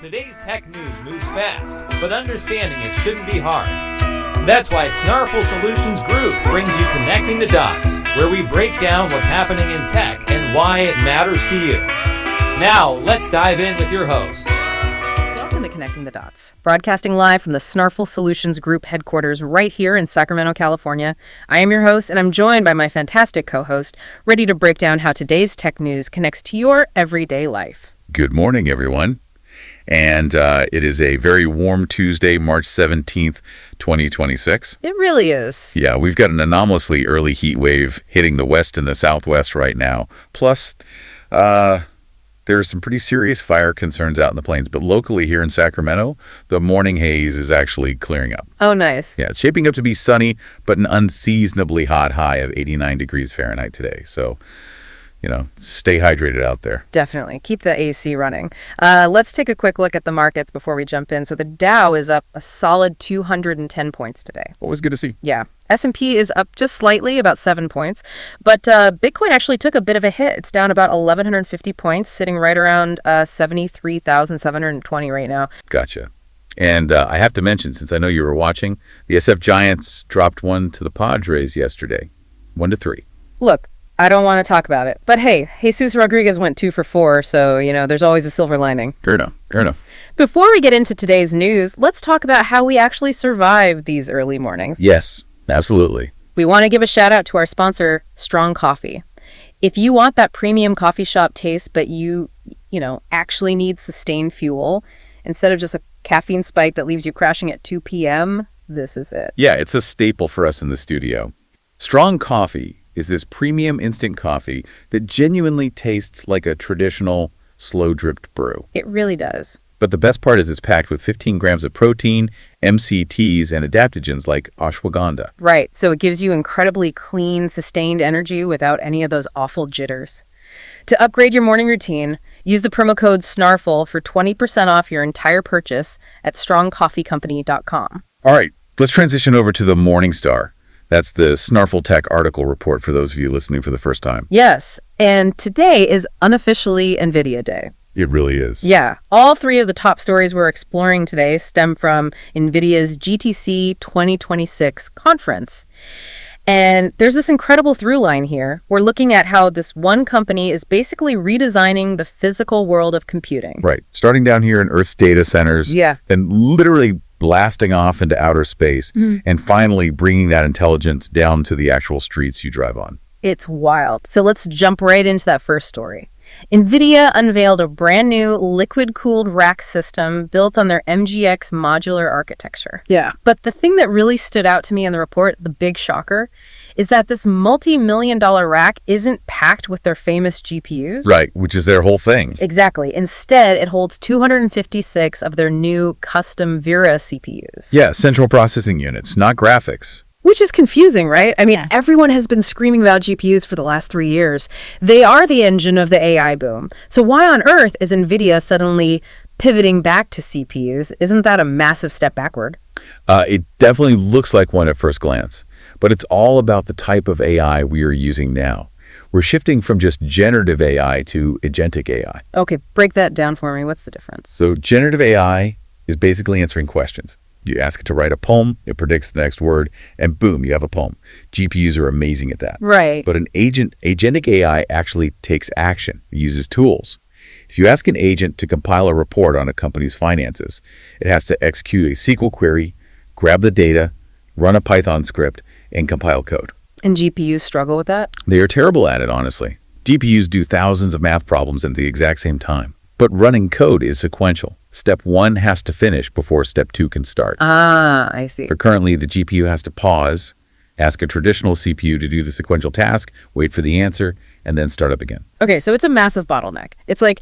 Today's tech news moves fast, but understanding it shouldn't be hard. That's why Snarful Solutions Group brings you Connecting the Dots, where we break down what's happening in tech and why it matters to you. Now, let's dive in with your hosts. Welcome to Connecting the Dots, broadcasting live from the Snarful Solutions Group headquarters right here in Sacramento, California. I am your host, and I'm joined by my fantastic co-host, ready to break down how today's tech news connects to your everyday life. Good morning, everyone. And it is a very warm Tuesday, March 17th, 2026. It really is. Yeah, we've got an anomalously early heat wave hitting the west and the southwest right now. Plus, there are some pretty serious fire concerns out in the plains. But locally here in Sacramento, the morning haze is actually clearing up. Oh, nice. Yeah, it's shaping up to be sunny, but an unseasonably hot high of 89 degrees Fahrenheit today. So, stay hydrated out there. Definitely. Keep the AC running. Let's take a quick look at the markets before we jump in. So the Dow is up a solid 210 points today. Always good to see. Yeah. S&P is up just slightly, about 7 points. But Bitcoin actually took a bit of a hit. It's down about 1,150 points, sitting right around 73,720 right now. Gotcha. And I have to mention, since I know you were watching, the SF Giants dropped one to the Padres yesterday, 1-3. Look, I don't want to talk about it. But hey, Jesus Rodriguez went 2 for 4, so, there's always a silver lining. Fair enough. Before we get into today's news, let's talk about how we actually survive these early mornings. Yes, absolutely. We want to give a shout out to our sponsor, Strong Coffee. If you want that premium coffee shop taste, but you actually need sustained fuel, instead of just a caffeine spike that leaves you crashing at 2 p.m., this is it. Yeah, it's a staple for us in the studio. Strong Coffee is this premium instant coffee that genuinely tastes like a traditional slow-dripped brew. It really does. But the best part is it's packed with 15 grams of protein, MCTs, and adaptogens like ashwagandha. Right, so it gives you incredibly clean, sustained energy without any of those awful jitters. To upgrade your morning routine, use the promo code SNARFUL for 20% off your entire purchase at strongcoffeecompany.com. All right, let's transition over to the Morning Star. That's the Snarful Tech article report for those of you listening for the first time. Yes, and today is unofficially Nvidia Day. It really is. Yeah, all three of the top stories we're exploring today stem from Nvidia's GTC 2026 conference. And there's this incredible through line here. We're looking at how this one company is basically redesigning the physical world of computing. Right, starting down here in Earth's data centers. Yeah. And literally blasting off into outer space, and finally bringing that intelligence down to the actual streets you drive on. It's wild. So let's jump right into that first story. Nvidia unveiled a brand new liquid-cooled rack system built on their MGX modular architecture. Yeah. But the thing that really stood out to me in the report, the big shocker, is that this multi-million-dollar rack isn't packed with their famous GPUs. Right, which is their whole thing. Exactly. Instead, it holds 256 of their new custom Vera CPUs. Yeah, central processing units, not graphics. Which is confusing, right? I mean, Everyone has been screaming about GPUs for the last 3 years. They are the engine of the AI boom. So why on earth is NVIDIA suddenly pivoting back to CPUs? Isn't that a massive step backward? It definitely looks like one at first glance, but it's all about the type of AI we are using now. We're shifting from just generative AI to agentic AI. Okay, break that down for me. What's the difference? So generative AI is basically answering questions. You ask it to write a poem, it predicts the next word, and boom, you have a poem. GPUs are amazing at that. Right. But an agentic AI actually takes action. It uses tools. If you ask an agent to compile a report on a company's finances, it has to execute a SQL query, grab the data, run a Python script, and compile code. And GPUs struggle with that? They are terrible at it, honestly. GPUs do thousands of math problems at the exact same time. But running code is sequential. Step 1 has to finish before step 2 can start. Ah, I see. So currently, the GPU has to pause, ask a traditional CPU to do the sequential task, wait for the answer, and then start up again. Okay, so it's a massive bottleneck. It's like,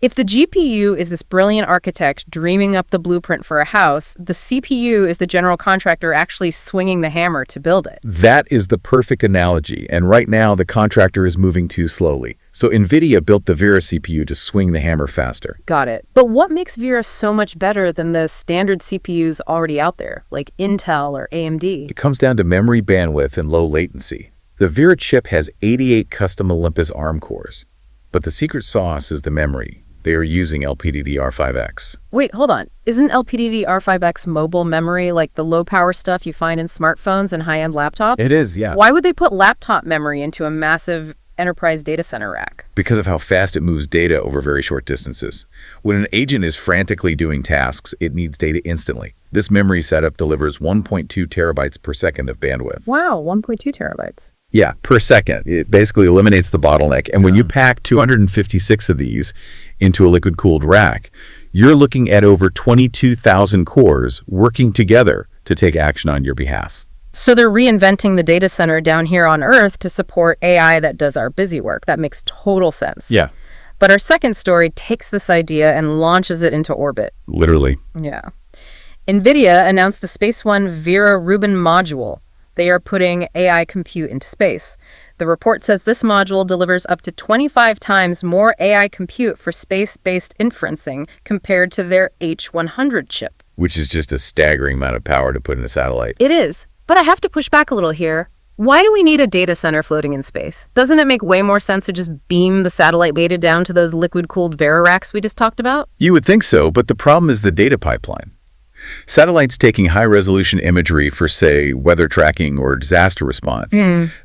if the GPU is this brilliant architect dreaming up the blueprint for a house, the CPU is the general contractor actually swinging the hammer to build it. That is the perfect analogy, and right now the contractor is moving too slowly. So Nvidia built the Vera CPU to swing the hammer faster. Got it. But what makes Vera so much better than the standard CPUs already out there, like Intel or AMD? It comes down to memory bandwidth and low latency. The Vera chip has 88 custom Olympus ARM cores, but the secret sauce is the memory. They are using LPDDR5X. Wait, hold on. Isn't LPDDR5X mobile memory like the low-power stuff you find in smartphones and high-end laptops? It is, yeah. Why would they put laptop memory into a massive enterprise data center rack? Because of how fast it moves data over very short distances. When an agent is frantically doing tasks, it needs data instantly. This memory setup delivers 1.2 terabytes per second of bandwidth. Wow, 1.2 terabytes. Yeah, per second. It basically eliminates the bottleneck. And when you pack 256 of these into a liquid-cooled rack, you're looking at over 22,000 cores working together to take action on your behalf. So they're reinventing the data center down here on Earth to support AI that does our busy work. That makes total sense. Yeah. But our second story takes this idea and launches it into orbit. Literally. Yeah. Nvidia announced the Space-1 Vera Rubin Module. They are putting AI compute into space. The report says this module delivers up to 25 times more AI compute for space-based inferencing compared to their H100 chip. Which is just a staggering amount of power to put in a satellite. It is. But I have to push back a little here. Why do we need a data center floating in space? Doesn't it make way more sense to just beam the satellite data down to those liquid-cooled Vera racks we just talked about? You would think so, but the problem is the data pipeline. Satellites taking high-resolution imagery for, say, weather tracking or disaster response,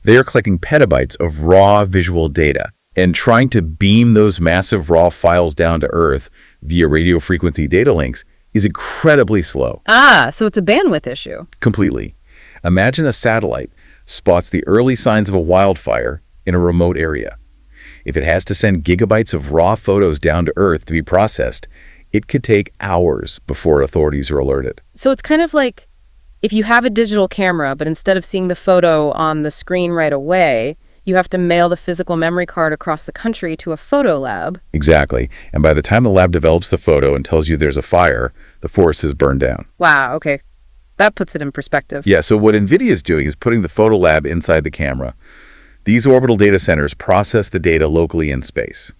they are collecting petabytes of raw visual data, and trying to beam those massive raw files down to Earth via radio frequency data links is incredibly slow. Ah, so it's a bandwidth issue. Completely. Imagine a satellite spots the early signs of a wildfire in a remote area. If it has to send gigabytes of raw photos down to Earth to be processed, it could take hours before authorities are alerted. So it's kind of like if you have a digital camera, but instead of seeing the photo on the screen right away, you have to mail the physical memory card across the country to a photo lab. Exactly. And by the time the lab develops the photo and tells you there's a fire, the forest is burned down. Wow, okay. That puts it in perspective. Yeah, so what Nvidia is doing is putting the photo lab inside the camera. These orbital data centers process the data locally in space.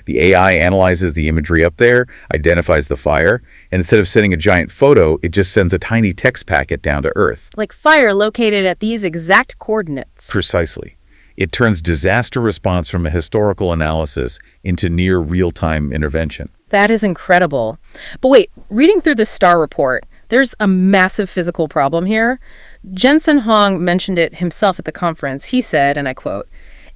The AI analyzes the imagery up there, identifies the fire, and instead of sending a giant photo, it just sends a tiny text packet down to Earth. Like fire located at these exact coordinates. Precisely. It turns disaster response from a historical analysis into near real-time intervention. That is incredible. But wait, reading through the STAR report, there's a massive physical problem here. Jensen Huang mentioned it himself at the conference. He said, and I quote,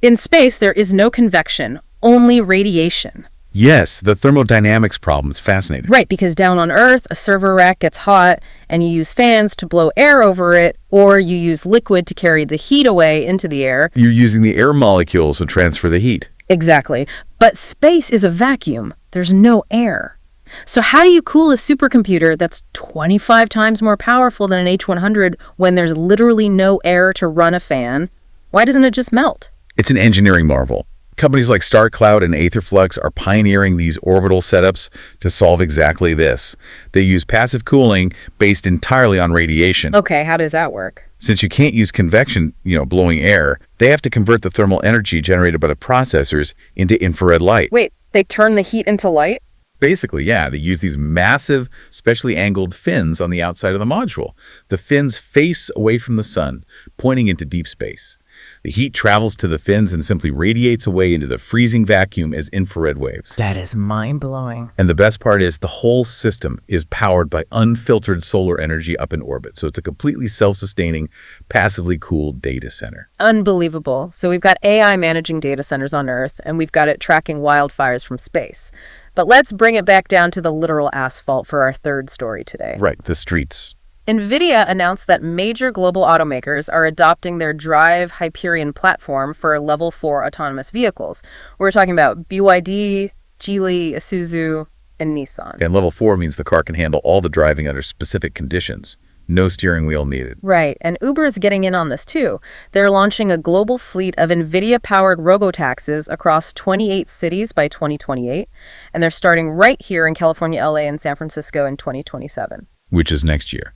"In space, there is no convection, only radiation." Yes, the thermodynamics problem is fascinating. Right, because down on Earth, a server rack gets hot, and you use fans to blow air over it, or you use liquid to carry the heat away into the air. You're using the air molecules to transfer the heat. Exactly. But space is a vacuum. There's no air. So how do you cool a supercomputer that's 25 times more powerful than an H100 when there's literally no air to run a fan? Why doesn't it just melt? It's an engineering marvel. Companies like StarCloud and Aetherflux are pioneering these orbital setups to solve exactly this. They use passive cooling based entirely on radiation. Okay, how does that work? Since you can't use convection, blowing air, they have to convert the thermal energy generated by the processors into infrared light. Wait, they turn the heat into light? Basically, yeah, they use these massive, specially angled fins on the outside of the module. The fins face away from the sun, pointing into deep space. The heat travels to the fins and simply radiates away into the freezing vacuum as infrared waves. That is mind-blowing. And the best part is the whole system is powered by unfiltered solar energy up in orbit. So it's a completely self-sustaining, passively cooled data center. Unbelievable. So we've got AI managing data centers on Earth, and we've got it tracking wildfires from space. But let's bring it back down to the literal asphalt for our third story today. Right, the streets. Nvidia announced that major global automakers are adopting their Drive Hyperion platform for Level 4 autonomous vehicles. We're talking about BYD, Geely, Isuzu, and Nissan. And Level 4 means the car can handle all the driving under specific conditions. No steering wheel needed. Right, and Uber is getting in on this too. They're launching a global fleet of NVIDIA-powered robotaxis across 28 cities by 2028, and they're starting right here in California, LA, and San Francisco in 2027. Which is next year.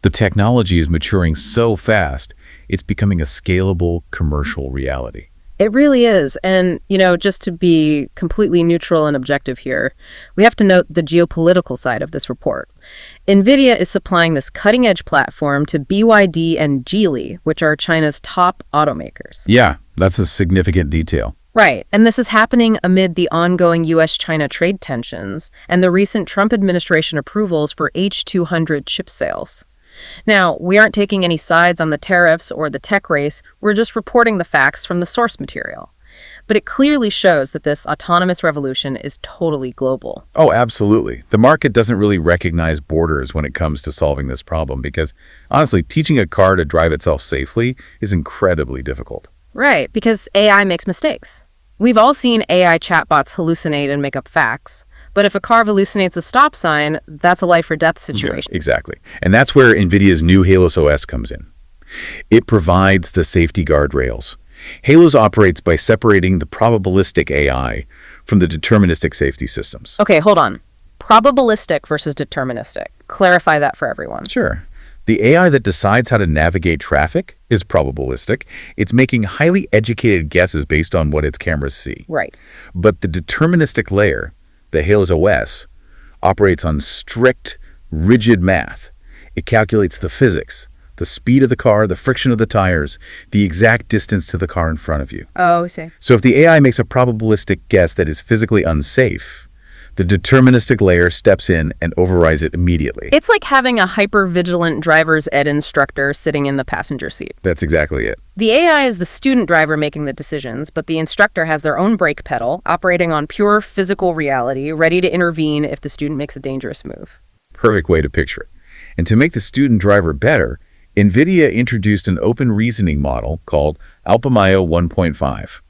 The technology is maturing so fast, it's becoming a scalable commercial reality. It really is. And, just to be completely neutral and objective here, we have to note the geopolitical side of this report. NVIDIA is supplying this cutting-edge platform to BYD and Geely, which are China's top automakers. Yeah, that's a significant detail. Right. And this is happening amid the ongoing U.S.-China trade tensions and the recent Trump administration approvals for H200 chip sales. Now, we aren't taking any sides on the tariffs or the tech race. We're just reporting the facts from the source material. But it clearly shows that this autonomous revolution is totally global. Oh, absolutely. The market doesn't really recognize borders when it comes to solving this problem because, honestly, teaching a car to drive itself safely is incredibly difficult. Right, because AI makes mistakes. We've all seen AI chatbots hallucinate and make up facts. But if a car hallucinates a stop sign, that's a life or death situation. Yeah, exactly. And that's where NVIDIA's new Halos OS comes in. It provides the safety guardrails. Halos operates by separating the probabilistic AI from the deterministic safety systems. Okay, hold on. Probabilistic versus deterministic. Clarify that for everyone. Sure. The AI that decides how to navigate traffic is probabilistic. It's making highly educated guesses based on what its cameras see. Right. But the deterministic layer, the Halos OS, operates on strict, rigid math. It calculates the physics, the speed of the car, the friction of the tires, the exact distance to the car in front of you. Oh, I see. So if the AI makes a probabilistic guess that is physically unsafe, the deterministic layer steps in and overrides it immediately. It's like having a hyper-vigilant driver's ed instructor sitting in the passenger seat. That's exactly it. The AI is the student driver making the decisions, but the instructor has their own brake pedal, operating on pure physical reality, ready to intervene if the student makes a dangerous move. Perfect way to picture it. And to make the student driver better, NVIDIA introduced an open reasoning model called Alpamayo 1.5.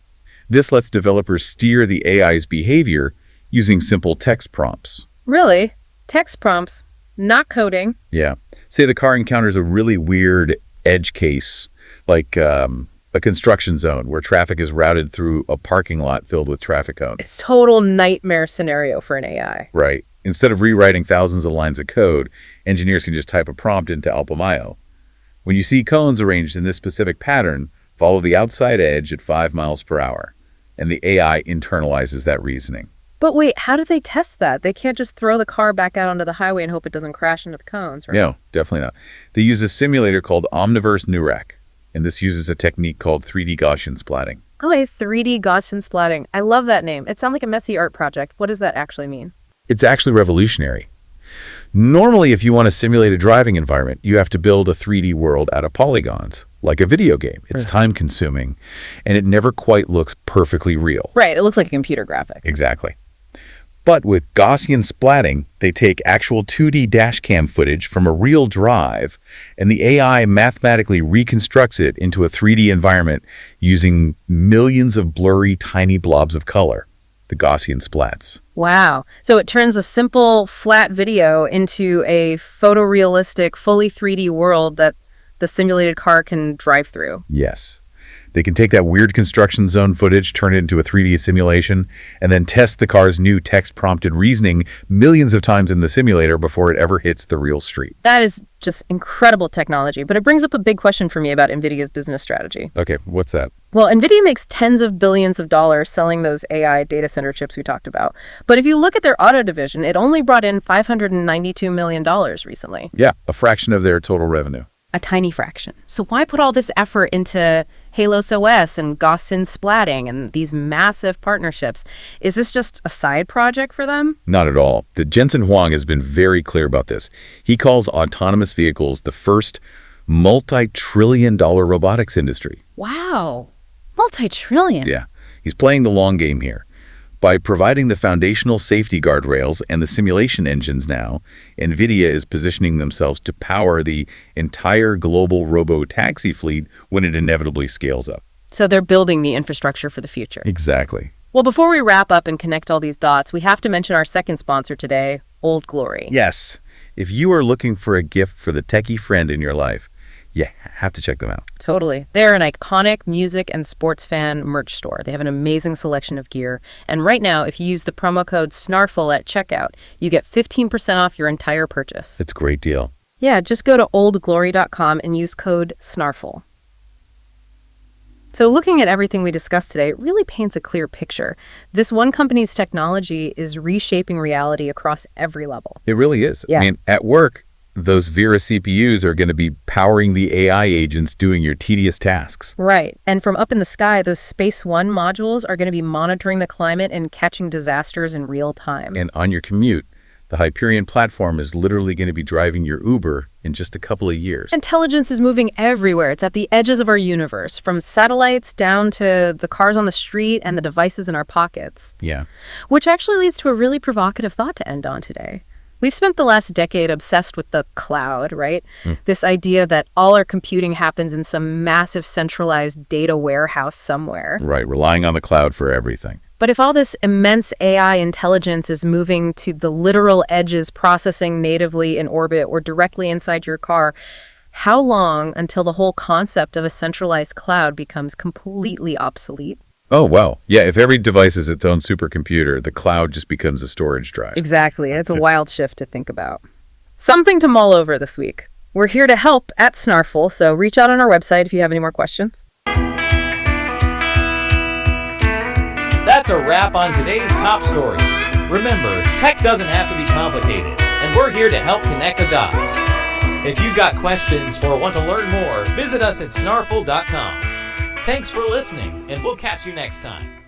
This lets developers steer the AI's behavior using simple text prompts. Really? Text prompts? Not coding? Yeah. Say the car encounters a really weird edge case, like a construction zone where traffic is routed through a parking lot filled with traffic cones. It's total nightmare scenario for an AI. Right. Instead of rewriting thousands of lines of code, engineers can just type a prompt into Alpamayo. When you see cones arranged in this specific pattern, follow the outside edge at 5 miles per hour, and the AI internalizes that reasoning. But wait, how do they test that? They can't just throw the car back out onto the highway and hope it doesn't crash into the cones, right? No, definitely not. They use a simulator called Omniverse Neurac, and this uses a technique called 3D Gaussian splatting. Oh, 3D Gaussian splatting. I love that name. It sounds like a messy art project. What does that actually mean? It's actually revolutionary. Normally, if you want to simulate a driving environment, you have to build a 3D world out of polygons, like a video game. It's time-consuming, and it never quite looks perfectly real. Right, it looks like a computer graphic. Exactly. But with Gaussian splatting, they take actual 2D dashcam footage from a real drive, and the AI mathematically reconstructs it into a 3D environment using millions of blurry, tiny blobs of color, the Gaussian splats. Wow. So it turns a simple, flat video into a photorealistic, fully 3D world that the simulated car can drive through. Yes. They can take that weird construction zone footage, turn it into a 3D simulation, and then test the car's new text-prompted reasoning millions of times in the simulator before it ever hits the real street. That is just incredible technology, but it brings up a big question for me about NVIDIA's business strategy. Okay, what's that? Well, NVIDIA makes tens of billions of dollars selling those AI data center chips we talked about. But if you look at their auto division, it only brought in $592 million recently. Yeah, a fraction of their total revenue. A tiny fraction. So why put all this effort into Halos OS and Gaussian splatting and these massive partnerships? Is this just a side project for them? Not at all. The Jensen Huang has been very clear about this. He calls autonomous vehicles the first multi-trillion-dollar robotics industry. Wow. Multi-trillion? Yeah. He's playing the long game here. By providing the foundational safety guardrails and the simulation engines now, NVIDIA is positioning themselves to power the entire global robo-taxi fleet when it inevitably scales up. So they're building the infrastructure for the future. Exactly. Well, before we wrap up and connect all these dots, we have to mention our second sponsor today, Old Glory. Yes. If you are looking for a gift for the techie friend in your life, you have to check them out. Totally. They're an iconic music and sports fan merch store. They have an amazing selection of gear. And right now, if you use the promo code SNARFL at checkout, you get 15% off your entire purchase. It's a great deal. Yeah, just go to oldglory.com and use code SNARFL. So looking at everything we discussed today, it really paints a clear picture. This one company's technology is reshaping reality across every level. It really is. Yeah. I mean, at work, those Vera CPUs are going to be powering the AI agents doing your tedious tasks. Right. And from up in the sky, those Space-1 modules are going to be monitoring the climate and catching disasters in real time. And on your commute, the Hyperion platform is literally going to be driving your Uber in just a couple of years. Intelligence is moving everywhere. It's at the edges of our universe, from satellites down to the cars on the street and the devices in our pockets. Yeah. Which actually leads to a really provocative thought to end on today. We've spent the last decade obsessed with the cloud, right? This idea that all our computing happens in some massive centralized data warehouse somewhere. Right, relying on the cloud for everything. But if all this immense AI intelligence is moving to the literal edges, processing natively in orbit or directly inside your car, how long until the whole concept of a centralized cloud becomes completely obsolete? Oh, wow. Yeah, if every device is its own supercomputer, the cloud just becomes a storage drive. Exactly. It's a wild shift to think about. Something to mull over this week. We're here to help at Snarful, so reach out on our website if you have any more questions. That's a wrap on today's top stories. Remember, tech doesn't have to be complicated, and we're here to help connect the dots. If you've got questions or want to learn more, visit us at snarful.com. Thanks for listening, and we'll catch you next time.